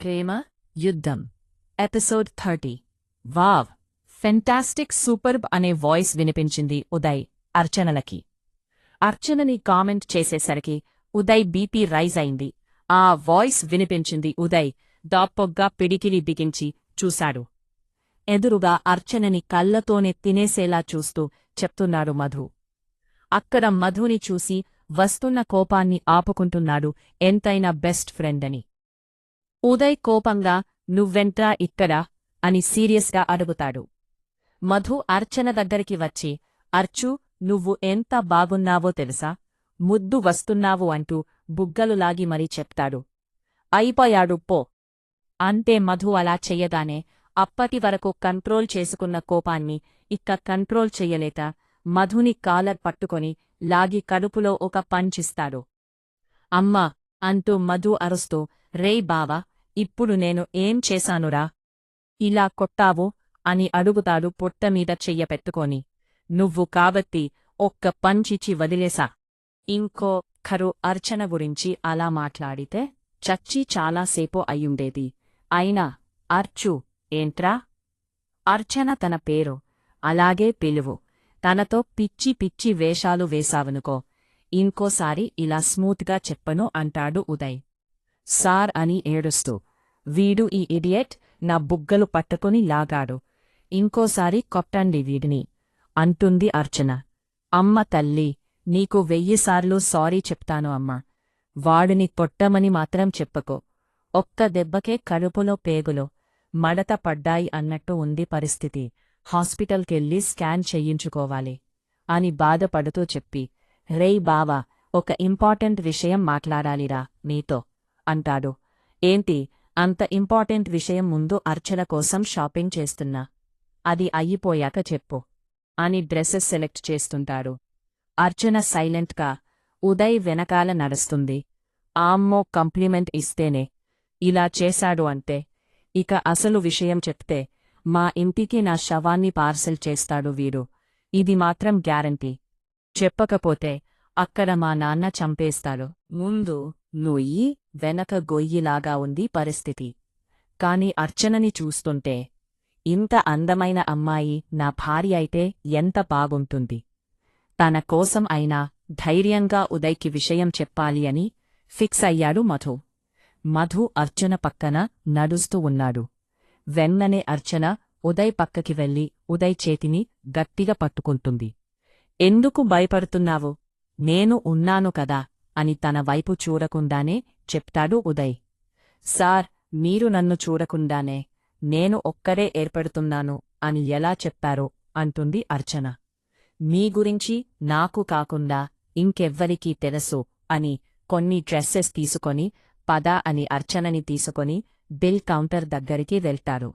ప్రేమ యుద్ధం episode 30 wow fantastic superb అనే voice వినిపించింది ఉదయ్ అర్చనలకి. అర్చనని కామెంట్ చేసేసరికి ఉదయ్ బీపీ రైజ్ అయింది. ఆ వాయిస్ వినిపించింది ఉదయ్ దాప్పొగ్గా పిడికిలి బిగించి చూశాడు. ఎదురుగా అర్చనని కళ్లతోనే తినేసేలా చూస్తూ చెప్తున్నాడు మధు. అక్కడ మధుని చూసి వస్తున్న కోపాన్ని ఆపుకుంటున్నాడు ఎంతైనా బెస్ట్ ఫ్రెండ్ అని. ఉదయ్ కోపంగా నువ్వెంట్రా ఇక్కడా అని సీరియస్గా అడుగుతాడు. మధు అర్చన దగ్గరికి వచ్చి అర్చూ నువ్వు ఎంత బాగున్నావో తెలుసా, ముద్దు వస్తున్నావు అంటూ బుగ్గలు లాగి మరీ చెప్తాడు. అయిపోయాడు పో అంటే మధు అలా చెయ్యగానే అప్పటివరకు కంట్రోల్ చేసుకున్న కోపాన్ని ఇక్క కంట్రోల్ చెయ్యలేక మధుని కాలర్ పట్టుకొని లాగి కడుపులో ఒక పంచిస్తాడు. అమ్మా అంటూ మధు అరుస్తూ రేయ్ బావా ఇప్పుడు నేను ఏం చేశానురా ఇలా కొట్టావు అని అడుగుతాడు పొట్టమీద చెయ్య పెట్టుకొని. నువ్వు కాబట్టి ఒక్క పంచిచి వదిలేసా. ఇంకో ఖరు అర్చన గురించి అలా మాట్లాడితే చచ్చి చాలాసేపు అయ్యుండేది. అయినా అర్చు ఏంట్రా అర్చన తన పేరు అలాగే పిలువు. తనతో పిచ్చి పిచ్చి వేషాలు వేశావనుకో ఇంకోసారి ఇలా స్మూత్గా చెప్పను అంటాడు ఉదయ్. సార్ అని ఏడుస్తూ. వీడు ఈ ఇడియట్ నా బుగ్గలు పట్టుకుని లాగాడు, ఇంకోసారి కొట్టండి వీడిని అంటుంది అర్చన. అమ్మ తల్లి నీకు 1000 సార్లు సారీ చెప్తాను అమ్మా, వాడిని కొట్టమని మాత్రం చెప్పకో. ఒక్క దెబ్బకే కడుపులో పేగులో మడత పడ్డాయి అన్నట్టు ఉంది పరిస్థితి. హాస్పిటల్కెళ్ళి స్కాన్ చెయ్యించుకోవాలి అని బాధపడుతూ చెప్పి రేయ్ బావా ఒక ఇంపార్టెంట్ విషయం మాట్లాడాలిరా నీతో అంటాడు. ఏంటి అంత ఇంపార్టెంట్ విషయం? ముందు అర్చన కోసం షాపింగ్ చేస్తున్నా, అది అయ్యిపోయాక చెప్పు అని డ్రెస్సెస్ సెలెక్ట్ చేస్తుంటాడు. అర్చన సైలెంట్గా ఉదయ్ వెనకాల నడుస్తుంది. ఆమ్మో కంప్లిమెంట్ ఇస్తేనే ఇలా చేశాడు అంటే ఇక అసలు విషయం చెప్తే మా ఇంటికి నా శవాన్ని పార్సెల్ చేస్తాడు వీడు, ఇది మాత్రం గ్యారంటీ. చెప్పకపోతే అక్కడ మా నాన్న చంపేస్తాడు. ముందు నుయ్యి వెనక గొయ్యిలాగా ఉంది పరిస్థితి. కాని అర్చనని చూస్తుంటే ఇంత అందమైన అమ్మాయి నా భార్య అయితే ఎంత బాగుంటుంది. తన కోసం అయినా ధైర్యంగా ఉదయ్కి విషయం చెప్పాలి అని ఫిక్స్ అయ్యాడు మధు. మధు అర్చన పక్కన నడుస్తూ ఉన్నాడు. వెన్ననే అర్చన ఉదయ్ పక్కకి వెళ్ళి ఉదయ్ చేతిని గట్టిగా పట్టుకుంటుంది. ఎందుకు భయపడుతున్నావు, నేను ఉన్నాను కదా అని తన వైపు చూడకుండానే చెప్తాడు ఉదయ్. సార్ మీరు నన్ను చూడకుండానే నేను ఒక్కరే ఏర్పడుతున్నాను అని ఎలా చెప్పారో అంటుంది అర్చన. మీ గురించి నాకు కాకుండా ఇంకెవ్వరికీ తెలుసు అని కొన్ని డ్రెస్సెస్ తీసుకొని పద అని అర్చనని తీసుకొని బిల్ కౌంటర్ దగ్గరికి వెళ్తారు.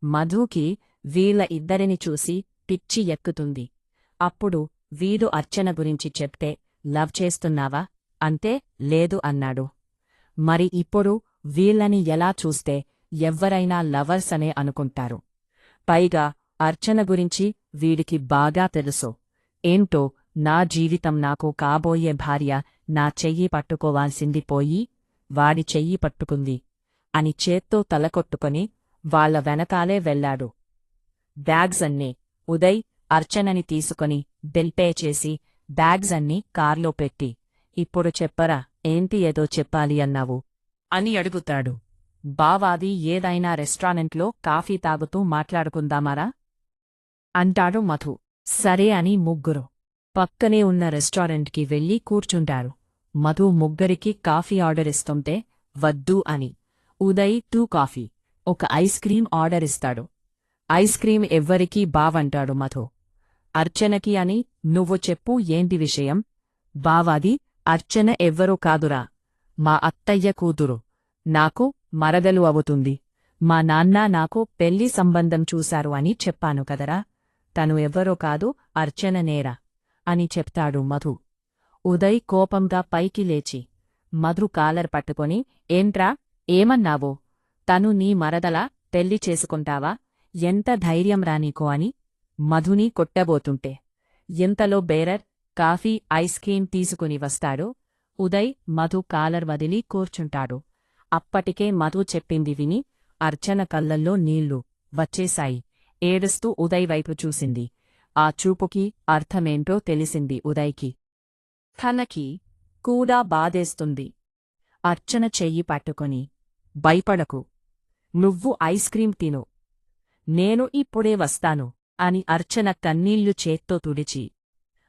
మధుకి వీళ్ళ ఇద్దరిని చూసి పిచ్చి ఎక్కుతుంది. అప్పుడు వీడు అర్చన గురించి చెప్తే లవ్ చేస్తున్నావా అంటే లేదు అన్నాడు. మరి ఇప్పుడు వీళ్ళని ఎలా చూస్తే ఎవ్వరైనా లవర్స్ అనే అనుకుంటారు. పైగా అర్చన గురించి వీడికి బాగా తెలుసు. ఏంటో నా జీవితం, నాకు కాబోయే భార్య నా చెయ్యి పట్టుకోవాల్సింది పోయి వాడి చెయ్యి పట్టుకుంది అని చేత్తో తలకొట్టుకొని వాళ్ళ వెనకాలే వెళ్లాడు. బ్యాగ్స్ అన్నీ ఉదయ్ అర్చనని తీసుకొని బిల్ పే చేసి బ్యాగ్స్ అన్నీ కార్లో పెట్టి ఇప్పుడు చెప్పరా ఏంటి ఏదో చెప్పాలి అన్నావు అని అడుగుతాడు. బావాది ఏదైనా రెస్టారెంట్లో కాఫీ తాగుతూ మాట్లాడుకుందామారా అంటాడు మధు. సరే అని ముగ్గురు పక్కనే ఉన్న రెస్టారెంట్కి వెళ్ళి కూర్చుంటారు. మధు ముగ్గురికి కాఫీ ఆర్డర్ ఇస్తుంటే వద్దు అని Uday 2 coffee 1 ice cream order ఇస్తాడు. ఐస్ క్రీం ఎవ్వరికీ బావంటాడు మధు. అర్చనకి అని నువ్వు చెప్పు ఏంటి విషయం. బావాది అర్చన ఎవ్వరూ కాదురా, మా అత్తయ్య కూతురు, నాకు మరదలు అవుతుంది. మా నాన్న నాకు పెళ్లి సంబంధం చూశారు అని చెప్పాను కదరా, తను ఎవ్వరో కాదు అర్చన నేరా అని చెప్తాడు మధు. ఉదయ్ కోపంగా పైకి లేచి మధు కాలర్ పట్టుకొని ఏంట్రా ఏమన్నావో, తను నీ మరదలా, పెళ్లి చేసుకుంటావా, ఎంత ధైర్యం రానీకో అని మధుని కొట్టబోతుంటే ఎంతలో బేరర్ కాఫీ ఐస్ క్రీం తీసుకుని వస్తాడు. ఉదయ్ మధు కాలర్ వదిలి కూర్చుంటాడు. అప్పటికే మధు చెప్పింది విని అర్చన కళ్ళల్లో నీళ్లు వచ్చేశాయి. ఏడుస్తూ ఉదయ్ వైపు చూసింది. ఆ చూపుకి అర్థమేంటో తెలిసింది ఉదయ్కి. తనకి కూడా బాధేస్తుంది. అర్చన చెయ్యి పట్టుకొని, భయపడకు, నువ్వు ఐస్ క్రీం తిను, నేను ఇప్పుడే వస్తాను అని అర్చన కన్నీళ్లు చేత్తో తుడిచి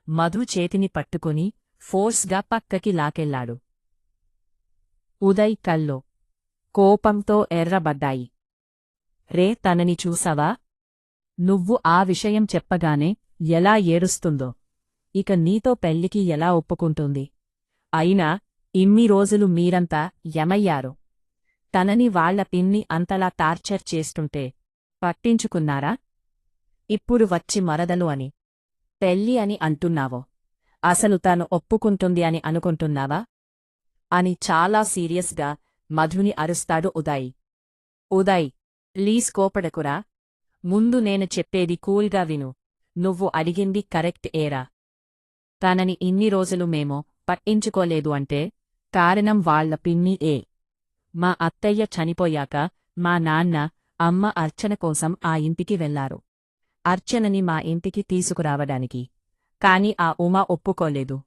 మధు చేతిని పట్టుకుని ఫోర్స్గా పక్కకి లాకెళ్లాడు. ఉదయ్ కల్లో కోపంతో ఎర్రబడ్డాయి. రే, తనని చూసావా? నువ్వు ఆ విషయం చెప్పగానే ఎలా ఏడుస్తుందో. ఇక నీతో పెళ్లికి ఎలా ఒప్పుకుంటుంది? అయినా ఇన్ని రోజులు మీరంతా యమయ్యారు. తనని వాళ్ల పిన్ని అంతలా టార్చర్ చేస్తుంటే పట్టించుకున్నారా? ఇప్పుడు వచ్చి మరదలు అని, పెళ్ళి అని అంటున్నావో, అసలు తను ఒప్పుకుంటుంది అని అనుకుంటున్నావా? అని చాలా సీరియస్గా మధుని అరుస్తాడు ఉదయ్. ఉదయ్, ప్లీజ్ కోపడకురా. ముందు నేను చెప్పేది కూల్గా విను. నువ్వు అడిగింది కరెక్ట్ ఏరా. తనని ఇన్ని రోజులు మేము పట్టించుకోలేదు అంటే కారణం వాళ్ల పిన్ని మా అత్తయ్య చనిపోయాక మా నాన్న, అమ్మ అర్చన కోసం ఆ ఇంటికి వెళ్లారు. అర్చనని మా ఇంటికి తీసుకురావడానికి. కాని ఆ ఉమా ఒప్పుకోలేదు.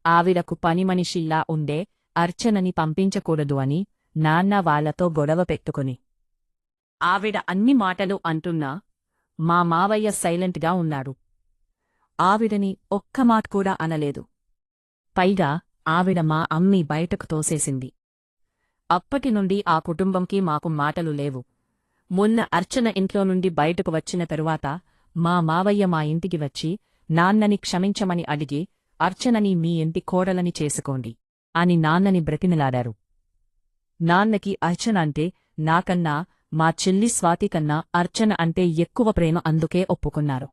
ఆవిడకు పనిమనిషిల్లా ఉండే అర్చనని పంపించకూడదు అని నాన్న వాళ్లతో గొడవ పెట్టుకుని. ఆవిడ అన్ని మాటలు అంటున్నా మా మావయ్య సైలెంట్గా ఉన్నాడు. ఆవిడని ఒక్క మాట కూడా అనలేదు. పైగా ఆవిడ మా అమ్మి బయటకు తోసేసింది. అప్పటినుండి ఆ కుటుంబంకి మాకు మాటలు లేవు. మొన్న అర్చన ఇంట్లో నుండి బయటకు వచ్చిన తరువాత మా మావయ్య మా ఇంటికి వచ్చి నాన్నని క్షమించమని అడిగి అర్చనని మీ ఇంటి కోడలని చేసుకోండి అని నాన్నని బ్రతిమిలాడారు. నాన్నకి అర్చన అంటే నాకన్నా, మా చెల్లి స్వాతి కన్నా అర్చన అంటే ఎక్కువ ప్రేమ, అందుకే ఒప్పుకున్నారు.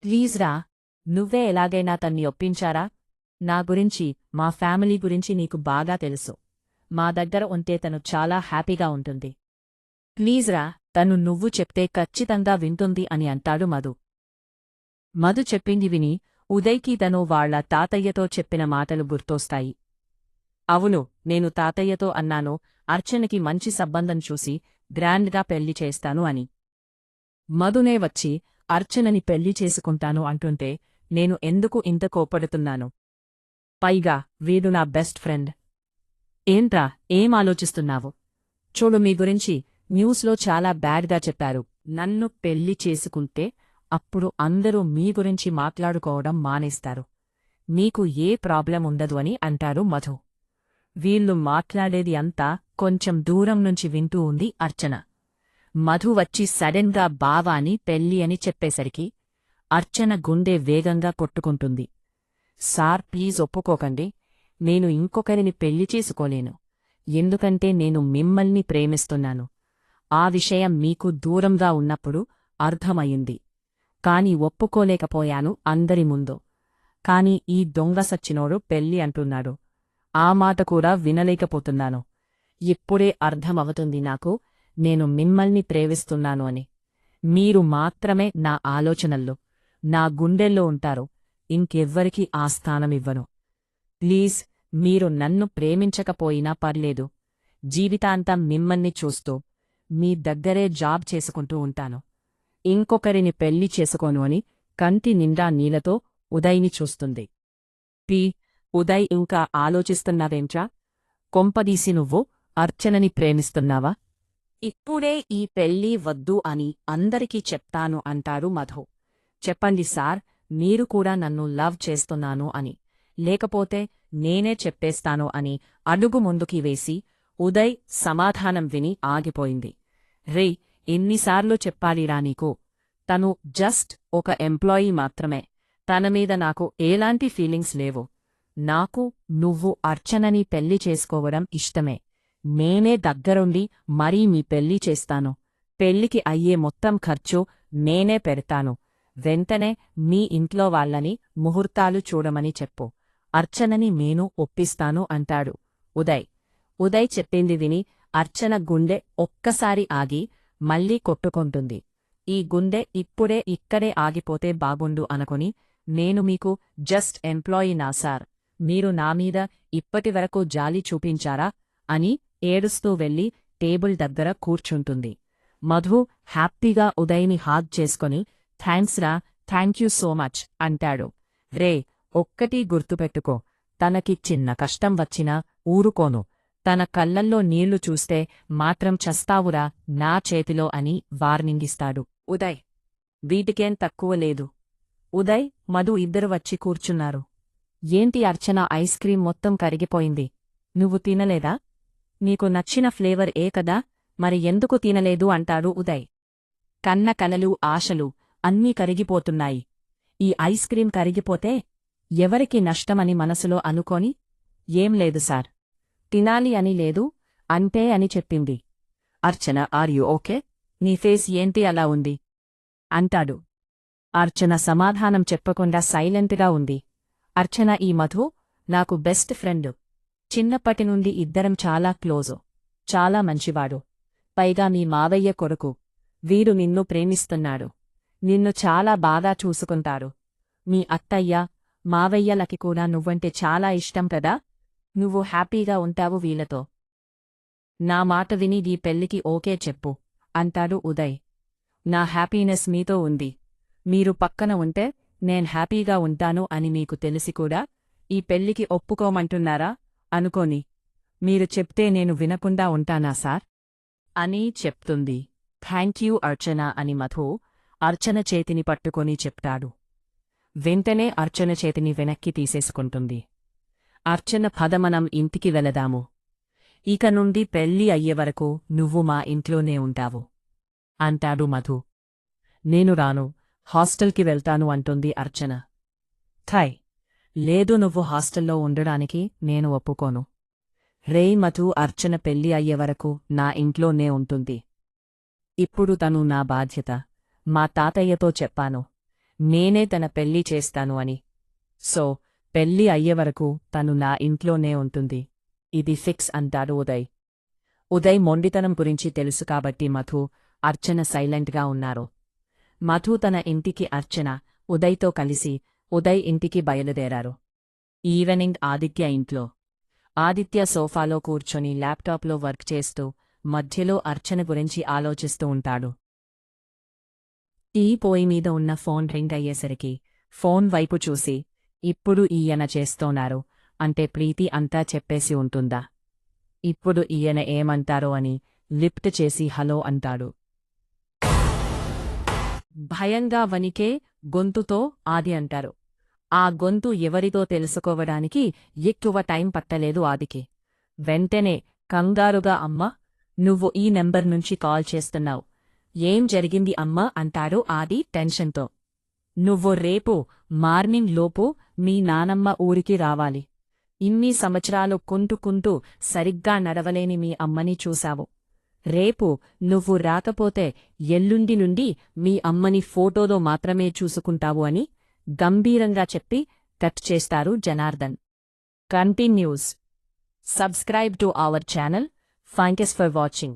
ప్లీజ్రా, నువ్వే ఎలాగైనా తన్ని ఒప్పించారా? నా గురించి, మా ఫ్యామిలీ గురించి నీకు బాగా తెలుసు. మా దగ్గర ఉంటే తను చాలా హ్యాపీగా ఉంటుంది. ప్లీజ్రా, తను నువ్వు చెప్తే ఖచ్చితంగా వింటుంది అని అంటాడు మధు. మధు చెప్పింది విని ఉదయ్కి తను వాళ్ల తాతయ్యతో చెప్పిన మాటలు గుర్తొస్తాయి. అవును, నేను తాతయ్యతో అన్నాను అర్చనకి మంచి సంబంధం చూసి గ్రాండ్గా పెళ్లి చేస్తాను అని. మధునే వచ్చి అర్చనని పెళ్లి చేసుకుంటాను అంటుంటే నేను ఎందుకు ఇంత కోపడుతున్నాను? పైగా వీడు నా బెస్ట్ ఫ్రెండ్. ఏంట్రా, ఏం ఆలోచిస్తున్నావు? చూడు, మీ గురించి న్యూస్లో చాలా బ్యాడ్గా చెప్పారు. నన్ను పెళ్లి చేసుకుంటే అప్పుడు అందరూ మీ గురించి మాట్లాడుకోవడం మానేస్తారు. నీకు ఏ ప్రాబ్లం ఉండదు అని అంటారు మధు. వీళ్ళు మాట్లాడేది అంతా కొంచెం దూరం నుంచి వింటూ ఉంది అర్చన. మధు వచ్చి సడెన్గా బావాని పెళ్ళి అని చెప్పేసరికి అర్చన గుండె వేగంగా కొట్టుకుంటుంది. సార్, ప్లీజ్ ఒప్పుకోకండి. నేను ఇంకొకరిని పెళ్లి చేసుకోలేను. ఎందుకంటే నేను మిమ్మల్ని ప్రేమిస్తున్నాను. ఆ విషయం మీకు దూరంగా ఉన్నప్పుడు అర్థమయ్యింది. కాని ఒప్పుకోలేకపోయాను అందరి ముందు. కాని ఈ దొంగ సచ్చినోడు పెళ్ళి అంటున్నాడు. ఆ మాట కూడా వినలేకపోతున్నాను. ఇప్పుడే అర్థమవుతుంది నాకు నేను మిమ్మల్ని ప్రేమిస్తున్నాను అని. మీరు మాత్రమే నా ఆలోచనల్లో, నా గుండెల్లో ఉంటారు. ఇంకెవ్వరికీ ఆ స్థానమివ్వను. ప్లీజ్, మీరు నన్ను ప్రేమించకపోయినా పర్లేదు. జీవితాంతం మిమ్మల్ని చూస్తూ మీ దగ్గరే జాబ్ చేసుకుంటూ ఉంటాను. ఇంకొకరిని పెళ్లి చేసుకోను అని కంటి నిండా నీళ్లతో ఉదయ్ని చూస్తుంది. ఉదయ్, ఇంకా ఆలోచిస్తున్నావేంట్రా? కొంపదీసి నువ్వు అర్చనని ప్రేమిస్తున్నావా? ఇప్పుడే ఈ పెళ్ళి వద్దు అని అందరికీ చెప్తాను అంటాడు మధు. చెప్పండి సార్, మీరు కూడా నన్ను లవ్ చేస్తున్నాను అని, లేకపోతే నేనే చెప్పేస్తాను అని అడుగు ముందుకి వేసి ఉదయ్ సమాధానం విని ఆగిపోయింది. రే, ఎన్నిసార్లు చెప్పాలిరా నీకు? తను జస్ట్ ఒక ఎంప్లాయీ మాత్రమే. తనమీద నాకు ఎలాంటి ఫీలింగ్స్ లేవు. నాకు నువ్వు అర్చనని పెళ్లి చేసుకోవడం ఇష్టమే. నేనే దగ్గరుండి మరీ మీ పెళ్లి చేస్తాను. పెళ్లికి అయ్యే మొత్తం ఖర్చు నేనే పెడతాను. వెంటనే మీ ఇంట్లో వాళ్ళని ముహూర్తాలు చూడమని చెప్పు. అర్చనని నేను ఒప్పిస్తాను అంటాడు ఉదయ్. ఉదయ్ చెప్పింది విని అర్చన గుండె ఒక్కసారి ఆగి మళ్ళీ కొట్టుకుంటుంది. ఈ గుండె ఇప్పుడే ఇక్కడే ఆగిపోతే బాగుండు అనుకుని, నేను మీకు జస్ట్ ఎంప్లాయీనా సార్? మీరు నామీద ఇప్పటివరకు జాలి చూపించారా అని ఏడుస్తూ వెళ్లి టేబుల్ దగ్గర కూర్చుంటుంది. మధు హ్యాపీగా ఉదయ్ని హాగ్ చేసుకొని థ్యాంక్స్ రా, థ్యాంక్యూ సో మచ్ అంటాడు. రే, ఒక్కటీ గుర్తుపెట్టుకో, తనకి చిన్న కష్టం వచ్చినా ఊరుకోను. తన కళ్ళల్లో నీళ్లు చూస్తే మాత్రం చస్తావురా నా చేతిలో అని వార్నింగిస్తాడు ఉదయ్. వీటికేం తక్కువ లేదు. ఉదయ్, మధు ఇద్దరు వచ్చి కూర్చున్నారు. ఏంటి అర్చన, ఐస్ క్రీం మొత్తం కరిగిపోయింది. నువ్వు తినలేదా? నీకు నచ్చిన ఫ్లేవర్ ఏ కదా, మరి ఎందుకు తినలేదు అంటాడు ఉదయ్. కన్న కలలు, ఆశలు అన్నీ కరిగిపోతున్నాయి. ఈ ఐస్ క్రీం కరిగిపోతే ఎవరికి నష్టమని మనసులో అనుకోని, ఏం లేదు సార్, తినాలి అని లేదు, అంతే అని చెప్పింది. అర్చన, ఆర్ యు ఓకే? నీ ఫేస్ ఏంటి అలా ఉంది అంటాడు. అర్చన సమాధానం చెప్పకుండా సైలెంట్గా ఉంది. అర్చన, ఈ మధు నాకు బెస్ట్ ఫ్రెండ్. చిన్నప్పటినుండి ఇద్దరం చాలా క్లోజు. చాలా మంచివాడు. పైగా మీ మావయ్య కొడుకు. వీడు నిన్ను ప్రేమిస్తున్నాడు. నిన్ను చాలా బాగా చూసుకుంటారు. మీ అత్తయ్య, మావయ్యలకి కూడా నువ్వంటే చాలా ఇష్టం కదా. నువ్వు హ్యాపీగా ఉంటావు వీళ్ళతో. నా మాట విని ఈ పెళ్లికి ఓకే చెప్పు అంటాడు ఉదయ్. నా హ్యాపీనెస్ మీతో ఉంది. మీరు పక్కన ఉంటే నేను హ్యాపీగా ఉంటాను అని మీకు తెలిసి కూడా ఈ పెళ్లికి ఒప్పుకోమంటున్నారా? అనుకోని. మీరు చెప్తే నేను వినకుండా ఉంటానా సార్ అని చెప్తుంది. థ్యాంక్యూ అర్చన అని మధు అర్చన చేతిని పట్టుకొని చెప్తాడు. వెంటనే అర్చన చేతిని వెనక్కి తీసేసుకుంటుంది. అర్చన, పద మనం ఇంటికి వెళదాము. ఇక నుండి పెళ్లి అయ్యేవరకు నువ్వు మా ఇంట్లోనే ఉంటావు అంటాడు మధు. నేను రాను, హాస్టల్కి వెళ్తాను అంటుంది అర్చన. థాయ్, లేదు, నువ్వు హాస్టల్లో ఉండడానికి నేను ఒప్పుకోను. రే మధు, అర్చన పెళ్లి అయ్యేవరకు నా ఇంట్లోనే ఉంటుంది. ఇప్పుడు తను నా బాధ్యత. మా తాతయ్యతో చెప్పాను, నేనే తన పెళ్లి చేస్తాను అని. సో పెళ్లి అయ్యేవరకు తను నా ఇంట్లోనే ఉంటుంది. ఇది ఫిక్స్ అంటాడు ఉదయ్. ఉదయ్ మొండితనం గురించి తెలుసు కాబట్టి మధు, అర్చన సైలెంట్గా ఉన్నారు. మధు తన ఇంటికి, అర్చన ఉదయ్తో కలిసి ఉదయ్ ఇంటికి బయలుదేరారు. ఈవెనింగ్ ఆదిత్య ఇంట్లో. ఆదిత్య సోఫాలో కూర్చొని ల్యాప్టాప్లో వర్క్ చేస్తూ మధ్యలో అర్చన గురించి ఆలోచిస్తూ ఉంటాడు. టీ పొయ్యి మీద ఉన్న ఫోన్ రింగ్ అయ్యేసరికి ఫోన్ వైపు చూసి, ఇప్పుడు ఈయన చేస్తోన్నారు అంటే ప్రీతి అంతా చెప్పేసి ఉంటుందా? ఇప్పుడు ఈయన ఏమంటారో అని లిఫ్ట్ చేసి హలో అంటాడు. భయంగా వణికే గొంతుతో ఆది అంటారు. ఆ గొంతు ఎవరితో తెలుసుకోవడానికి ఎక్కువ టైం పట్టలేదు ఆదికి. వెంటనే కంగారుగా, అమ్మా, నువ్వు ఈ నెంబర్ నుంచి కాల్ చేస్తున్నావు, ఏం జరిగింది అమ్మా అంటాడు ఆది టెన్షన్తో. నువ్వు రేపు మార్నింగ్ లోపు మీ నానమ్మ ఊరికి రావాలి. ఇన్ని సంవత్సరాలు కుంటూ సరిగ్గా నడవలేని మీ అమ్మని చూశావు. రేపు నువ్వు రాకపోతే ఎల్లుండి నుండి మీ అమ్మని ఫోటోలో మాత్రమే చూసుకుంటావు అని గంభీరంగా చెప్పి కట్ చేస్తారు Janardhan. Continuous. Subscribe to our channel. Thanks for watching.